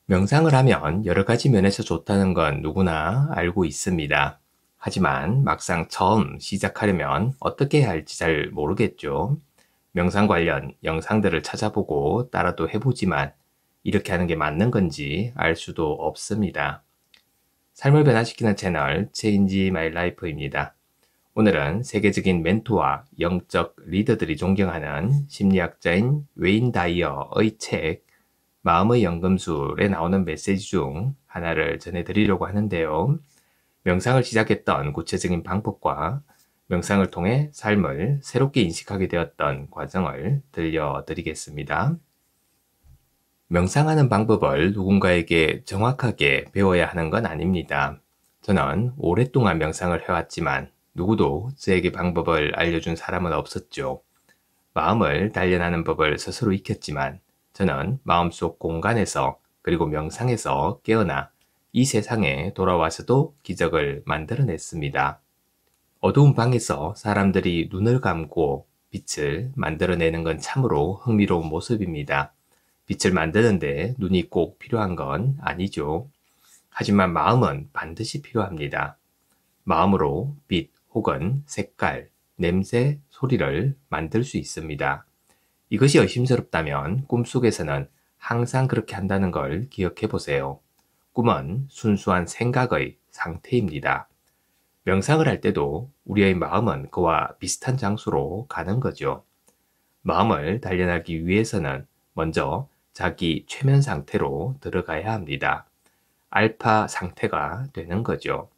명상을 하면 여러 가지 면에서 좋다는 건 누구나 알고 있습니다. 하지만 막상 처음 시작하려면 어떻게 해야 할지 잘 모르겠죠. 명상 관련 영상들을 찾아보고 따라도 해보지만 이렇게 하는 게 맞는 건지 알 수도 없습니다. 삶을 변화시키는 채널 Change My Life입니다. 오늘은 세계적인 멘토와 영적 리더들이 존경하는 심리학자인 웨인 다이어의 책 마음의 연금술에 나오는 메시지 중 하나를 전해드리려고 하는데요. 명상을 시작했던 구체적인 방법과 명상을 통해 삶을 새롭게 인식하게 되었던 과정을 들려드리겠습니다. 명상하는 방법을 누군가에게 정확하게 배워야 하는 건 아닙니다. 저는 오랫동안 명상을 해왔지만 누구도 저에게 방법을 알려준 사람은 없었죠. 마음을 단련하는 법을 스스로 익혔지만 저는 마음속 공간에서 그리고 명상에서 깨어나 이 세상에 돌아와서도 기적을 만들어냈습니다. 어두운 방에서 사람들이 눈을 감고 빛을 만들어내는 건 참으로 흥미로운 모습입니다. 빛을 만드는데 눈이 꼭 필요한 건 아니죠. 하지만 마음은 반드시 필요합니다. 마음으로 빛 혹은 색깔, 냄새, 소리를 만들 수 있습니다. 이것이 의심스럽다면 꿈속에서는 항상 그렇게 한다는 걸 기억해 보세요. 꿈은 순수한 생각의 상태입니다. 명상을 할 때도 우리의 마음은 그와 비슷한 장소로 가는 거죠. 마음을 단련하기 위해서는 먼저 자기 최면 상태로 들어가야 합니다. 알파 상태가 되는 거죠.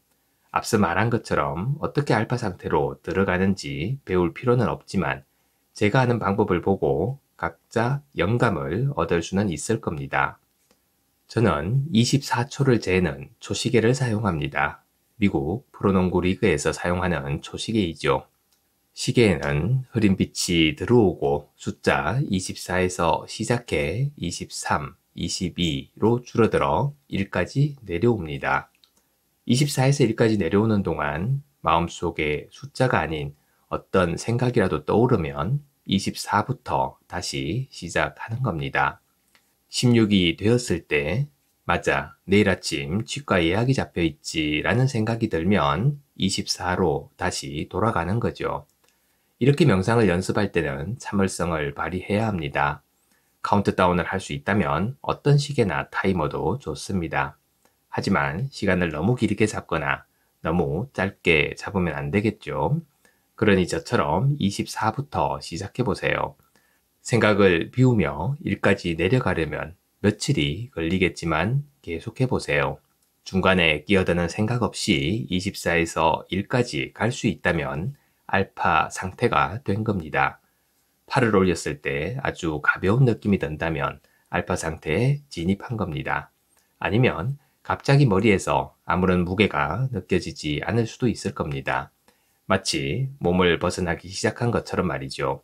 앞서 말한 것처럼 어떻게 알파 상태로 들어가는지 배울 필요는 없지만 제가 하는 방법을 보고 각자 영감을 얻을 수는 있을 겁니다. 저는 24초를 재는 초시계를 사용합니다. 미국 프로농구 리그에서 사용하는 초시계이죠. 시계에는 흐린 빛이 들어오고 숫자 24에서 시작해 23, 22로 줄어들어 1까지 내려옵니다. 24에서 1까지 내려오는 동안 마음속에 숫자가 아닌 어떤 생각이라도 떠오르면 24부터 다시 시작하는 겁니다. 16이 되었을 때, 맞아, 내일 아침 치과 예약이 잡혀 있지 라는 생각이 들면 24로 다시 돌아가는 거죠. 이렇게 명상을 연습할 때는 참을성을 발휘해야 합니다. 카운트다운을 할 수 있다면 어떤 시계나 타이머도 좋습니다. 하지만 시간을 너무 길게 잡거나 너무 짧게 잡으면 안 되겠죠. 그러니 저처럼 24부터 시작해 보세요. 생각을 비우며 1까지 내려가려면 며칠이 걸리겠지만 계속해 보세요. 중간에 끼어드는 생각 없이 24에서 1까지 갈 수 있다면 알파 상태가 된 겁니다. 팔을 올렸을 때 아주 가벼운 느낌이 든다면 알파 상태에 진입한 겁니다. 아니면 갑자기 머리에서 아무런 무게가 느껴지지 않을 수도 있을 겁니다. 마치 몸을 벗어나기 시작한 것처럼 말이죠.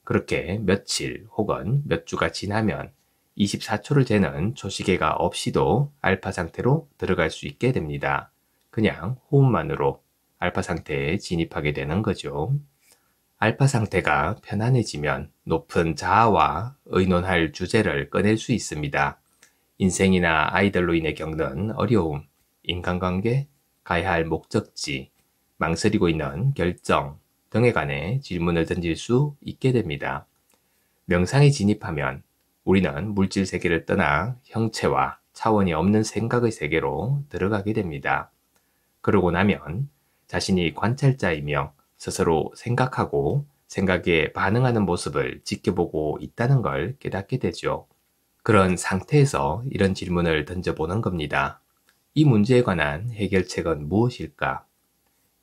그렇게 며칠 혹은 몇 주가 지나면 24초를 재는 초시계가 없이도 알파 상태로 들어갈 수 있게 됩니다. 그냥 호흡만으로 알파 상태에 진입하게 되는 거죠. 알파 상태가 편안해지면 높은 자아와 의논할 주제를 꺼낼 수 있습니다. 인생이나 아이들로 인해 겪는 어려움, 인간관계, 가야 할 목적지, 망설이고 있는 결정 등에 관해 질문을 던질 수 있게 됩니다. 명상에 진입하면 우리는 물질 세계를 떠나 형체와 차원이 없는 생각의 세계로 들어가게 됩니다. 그러고 나면 자신이 관찰자이며 스스로 생각하고 생각에 반응하는 모습을 지켜보고 있다는 걸 깨닫게 되죠. 그런 상태에서 이런 질문을 던져보는 겁니다. 이 문제에 관한 해결책은 무엇일까?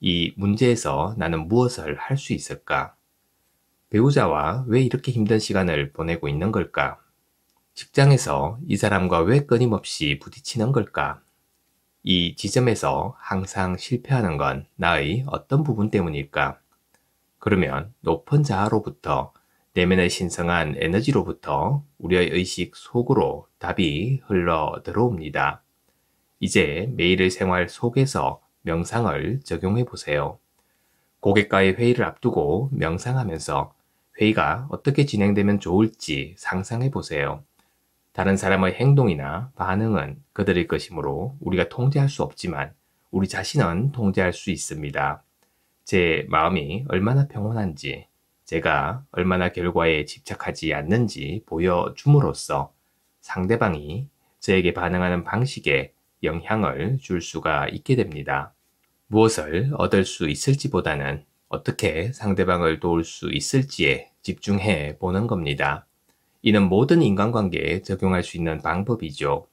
이 문제에서 나는 무엇을 할 수 있을까? 배우자와 왜 이렇게 힘든 시간을 보내고 있는 걸까? 직장에서 이 사람과 왜 끊임없이 부딪히는 걸까? 이 지점에서 항상 실패하는 건 나의 어떤 부분 때문일까? 그러면 높은 자아로부터 내면의 신성한 에너지로부터 우리의 의식 속으로 답이 흘러 들어옵니다. 이제 매일의 생활 속에서 명상을 적용해 보세요. 고객과의 회의를 앞두고 명상하면서 회의가 어떻게 진행되면 좋을지 상상해 보세요. 다른 사람의 행동이나 반응은 그들의 것이므로 우리가 통제할 수 없지만 우리 자신은 통제할 수 있습니다. 제 마음이 얼마나 평온한지, 제가 얼마나 결과에 집착하지 않는지 보여줌으로써 상대방이 저에게 반응하는 방식에 영향을 줄 수가 있게 됩니다. 무엇을 얻을 수 있을지보다는 어떻게 상대방을 도울 수 있을지에 집중해 보는 겁니다. 이는 모든 인간관계에 적용할 수 있는 방법이죠.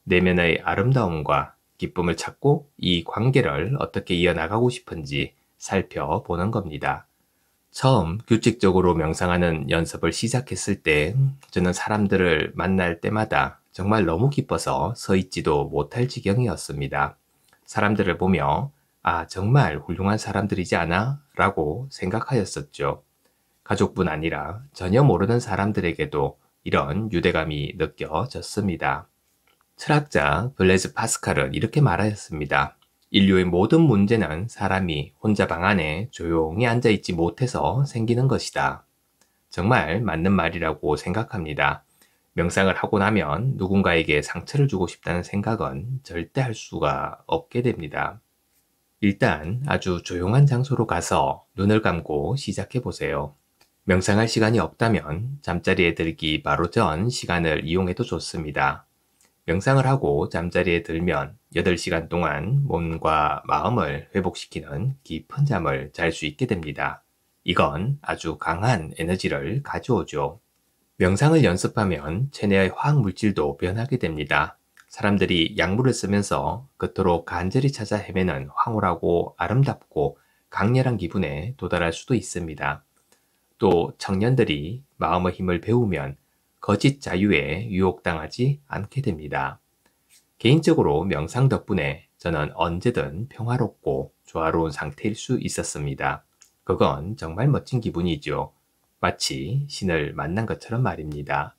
내면의 아름다움과 기쁨을 찾고 이 관계를 어떻게 이어나가고 싶은지 살펴보는 겁니다. 처음 규칙적으로 명상하는 연습을 시작했을 때 저는 사람들을 만날 때마다 정말 너무 기뻐서 서 있지도 못할 지경이었습니다. 사람들을 보며 정말 훌륭한 사람들이지 않아? 라고 생각하였었죠. 가족뿐 아니라 전혀 모르는 사람들에게도 이런 유대감이 느껴졌습니다. 철학자 블레즈 파스칼은 이렇게 말하였습니다. 인류의 모든 문제는 사람이 혼자 방 안에 조용히 앉아있지 못해서 생기는 것이다. 정말 맞는 말이라고 생각합니다. 명상을 하고 나면 누군가에게 상처를 주고 싶다는 생각은 절대 할 수가 없게 됩니다. 일단 아주 조용한 장소로 가서 눈을 감고 시작해 보세요. 명상할 시간이 없다면 잠자리에 들기 바로 전 시간을 이용해도 좋습니다. 명상을 하고 잠자리에 들면 8시간 동안 몸과 마음을 회복시키는 깊은 잠을 잘 수 있게 됩니다. 이건 아주 강한 에너지를 가져오죠. 명상을 연습하면 체내의 화학물질도 변하게 됩니다. 사람들이 약물을 쓰면서 그토록 간절히 찾아 헤매는 황홀하고 아름답고 강렬한 기분에 도달할 수도 있습니다. 또 청년들이 마음의 힘을 배우면 거짓 자유에 유혹당하지 않게 됩니다. 개인적으로 명상 덕분에 저는 언제든 평화롭고 조화로운 상태일 수 있었습니다. 그건 정말 멋진 기분이죠. 마치 신을 만난 것처럼 말입니다.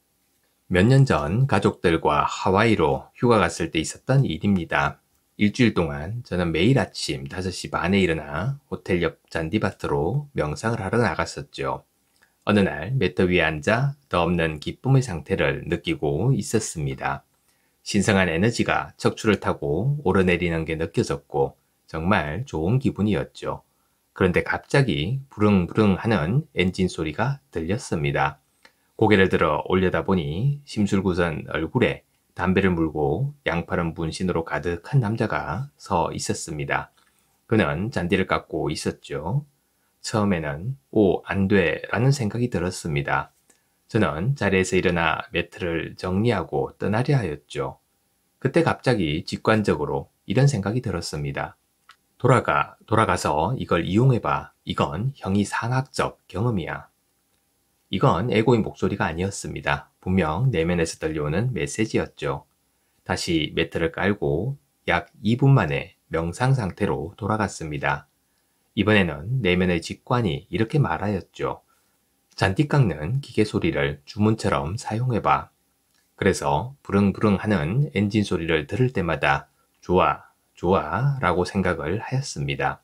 몇 년 전 가족들과 하와이로 휴가 갔을 때 있었던 일입니다. 일주일 동안 저는 매일 아침 5시 반에 일어나 호텔 옆 잔디밭으로 명상을 하러 나갔었죠. 어느 날 매트 위에 앉아 더 없는 기쁨의 상태를 느끼고 있었습니다. 신성한 에너지가 척추를 타고 오르내리는 게 느껴졌고 정말 좋은 기분이었죠. 그런데 갑자기 부릉부릉 하는 엔진 소리가 들렸습니다. 고개를 들어 올려다보니 심술궂은 얼굴에 담배를 물고 양팔은 문신으로 가득한 남자가 서 있었습니다. 그는 잔디를 깎고 있었죠. 처음에는 안 돼 라는 생각이 들었습니다. 저는 자리에서 일어나 매트를 정리하고 떠나려 하였죠. 그때 갑자기 직관적으로 이런 생각이 들었습니다. 돌아가서 이걸 이용해봐. 이건 형이상학적 경험이야. 이건 에고의 목소리가 아니었습니다. 분명 내면에서 들려오는 메시지였죠. 다시 매트를 깔고 약 2분 만에 명상 상태로 돌아갔습니다. 이번에는 내면의 직관이 이렇게 말하였죠. 잔디 깎는 기계 소리를 주문처럼 사용해봐. 그래서 부릉부릉 하는 엔진 소리를 들을 때마다 좋아, 좋아 라고 생각을 하였습니다.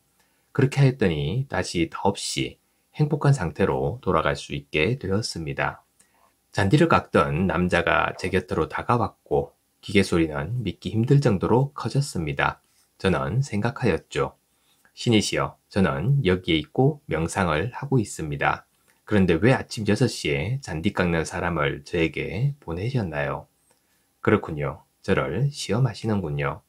그렇게 하였더니 다시 더없이 행복한 상태로 돌아갈 수 있게 되었습니다. 잔디를 깎던 남자가 제 곁으로 다가왔고 기계 소리는 믿기 힘들 정도로 커졌습니다. 저는 생각하였죠. 신이시여, 저는 여기에 있고 명상을 하고 있습니다. 그런데 왜 아침 6시에 잔디 깎는 사람을 저에게 보내셨나요? 그렇군요. 저를 시험하시는군요.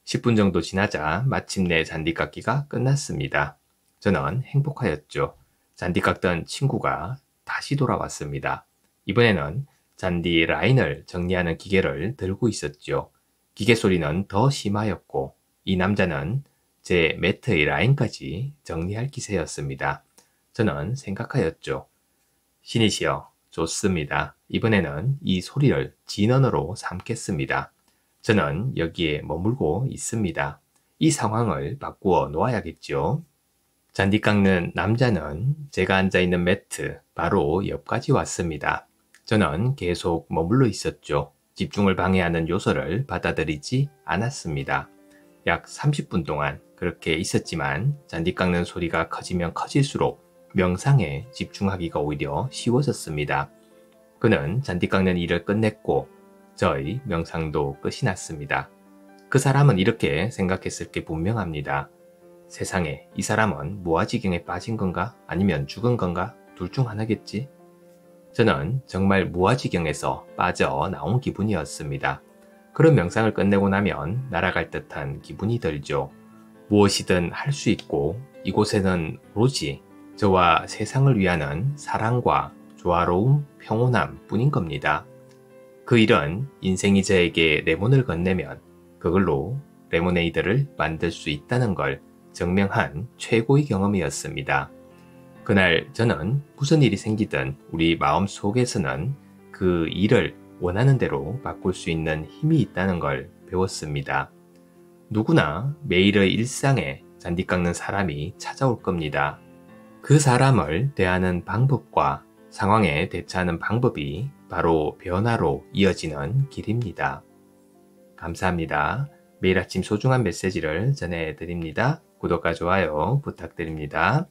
10분 정도 지나자 마침내 잔디 깎기가 끝났습니다. 저는 행복하였죠. 잔디 깎던 친구가 다시 돌아왔습니다. 이번에는 잔디 라인을 정리하는 기계를 들고 있었죠. 기계 소리는 더 심하였고 이 남자는 제 매트의 라인까지 정리할 기세였습니다. 저는 생각하였죠. 신이시여, 좋습니다. 이번에는 이 소리를 진언으로 삼겠습니다. 저는 여기에 머물고 있습니다. 이 상황을 바꾸어 놓아야겠죠. 잔디 깎는 남자는 제가 앉아있는 매트 바로 옆까지 왔습니다. 저는 계속 머물러 있었죠. 집중을 방해하는 요소를 받아들이지 않았습니다. 약 30분 동안 그렇게 있었지만 잔디 깎는 소리가 커지면 커질수록 명상에 집중하기가 오히려 쉬워졌습니다. 그는 잔디 깎는 일을 끝냈고 저의 명상도 끝이 났습니다. 그 사람은 이렇게 생각했을 게 분명합니다. 세상에 이 사람은 무아지경에 빠진 건가? 아니면 죽은 건가? 둘 중 하나겠지? 저는 정말 무아지경에서 빠져나온 기분이었습니다. 그런 명상을 끝내고 나면 날아갈 듯한 기분이 들죠. 무엇이든 할 수 있고 이곳에는 오로지 저와 세상을 위하는 사랑과 조화로움, 평온함 뿐인 겁니다. 그 일은 인생이 저에게 레몬을 건네면 그걸로 레모네이드를 만들 수 있다는 걸 증명한 최고의 경험이었습니다. 그날 저는 무슨 일이 생기든 우리 마음 속에서는 그 일을 원하는 대로 바꿀 수 있는 힘이 있다는 걸 배웠습니다. 누구나 매일의 일상에 잔디 깎는 사람이 찾아올 겁니다. 그 사람을 대하는 방법과 상황에 대처하는 방법이 바로 변화로 이어지는 길입니다. 감사합니다. 매일 아침 소중한 메시지를 전해드립니다. 구독과 좋아요 부탁드립니다.